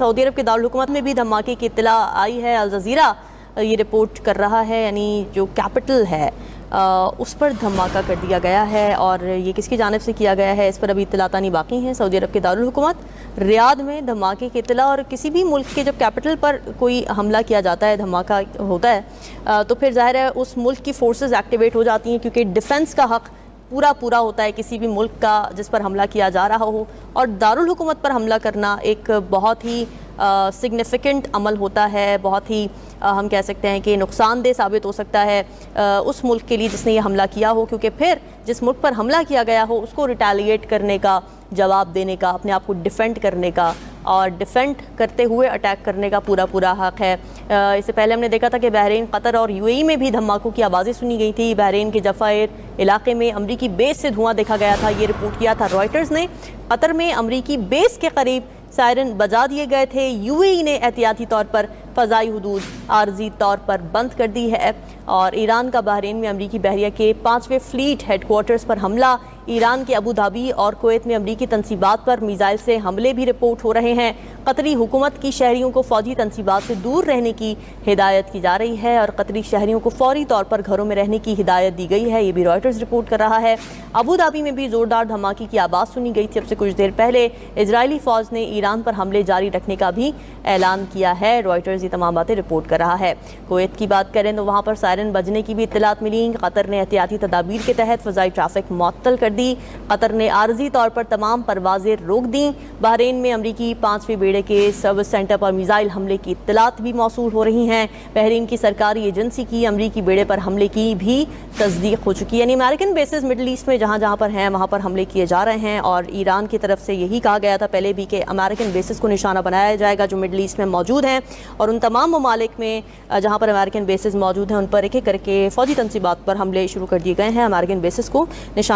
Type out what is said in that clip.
Saudi अरब के दारुल हुकूमत में भी धमाके की इत्तला आई है। अल जज़ीरा ये रिपोर्ट कर रहा है, यानी जो कैपिटल है उस पर धमाका कर दिया गया है और ये किसकी जानिब से किया गया है इस पर अभी इत्तलातानी बाकी हैं। सऊदी अरब के दारुल हुकूमत रियाद में धमाके की इत्तला, और किसी भी मुल्क के जब कैपिटल पर कोई हमला किया जाता है, धमाका होता है तो फिर ज़ाहिर है उस मुल्क की फोर्सेस एक्टिवेट हो जाती हैं, क्योंकि डिफेंस का हक़ पूरा होता है किसी भी मुल्क का जिस पर हमला किया जा रहा हो। और दारुल हुकूमत पर हमला करना एक बहुत ही सिग्निफिकेंट अमल होता है, बहुत ही हम कह सकते हैं कि नुकसानदेह साबित हो सकता है उस मुल्क के लिए जिसने ये हमला किया हो, क्योंकि फिर जिस मुल्क पर हमला किया गया हो उसको रिटेलिएट करने का, जवाब देने का, अपने आप को डिफेंड करने का और डिफेंड करते हुए अटैक करने का पूरा हक़ है। इससे पहले हमने देखा था कि बहरीन, कतर और यूएई में भी धमाकों की आवाज़ें सुनी गई थी। बहरीन के जफ़ायर इलाके में अमरीकी बेस से धुआं देखा गया था, ये रिपोर्ट किया था रॉयटर्स ने। कतर में अमरीकी बेस के करीब सायरन बजा दिए गए थे। यूएई ने एहतियाती तौर पर फ़ज़ाई हुदूद आर्जी तौर पर बंद कर दी है। और ईरान का बहरीन में अमरीकी बहरिया के 5वें फ्लीट हेडक्वार्टर्स पर हमला। ईरान के अबू धाबी और कुवैत में अमरीकी तनसीबात पर मिसाइल से हमले भी रिपोर्ट हो रहे हैं। कतरी हुकूमत की शहरियों को फ़ौजी तनसीबात से दूर रहने की हिदायत की जा रही है और कतरी शहरियों को फौरी तौर पर घरों में रहने की हिदायत दी गई है, ये भी रॉयटर्स रिपोर्ट कर रहा है। अबू धाबी में भी ज़ोरदार धमाके की आवाज़ सुनी गई थी। अब से कुछ देर पहले इजरायली फ़ौज ने ईरान पर हमले जारी रखने का भी ऐलान किया है। रॉयटर्स ये तमाम बातें रिपोर्ट कर रहा है। कुवैत की बात करें तो वहाँ पर सायरन बजने की भी इत्तलात मिली। कतर ने एहतियाती तदाबीर के तहत फ़ज़ाई ट्रैफिक मुअत्तल कर दी। कतर ने आर्जी तौर पर तमाम परवाज़ें रोक दी। बहरीन में अमरीकी 5वें बेड़े के सर्विस सेंटर पर मिसाइल हमले की इत्तलात भी मौसूल हो रही हैं। बहरीन की सरकारी एजेंसी की अमरीकी बेड़े पर हमले की भी तस्दीक हो चुकी है। यानी अमेरिकन बेसिस मिडल ईस्ट में जहाँ पर हैं वहाँ पर हमले किए जा रहे हैं। और ईरान की तरफ से यही कहा गया था पहले भी कि अमेरिकन बेसिस को निशाना बनाया जाएगा जो मिडल ईस्ट में मौजूद हैं, और उन तमाम ममालिक में जहाँ पर अमेरिकन बेसिस मौजूद हैं उन पर एक एक करके फ़ौजी तनसीबात पर हमले शुरू कर दिए गए हैं। अमेरिकन बेसिस को निशाना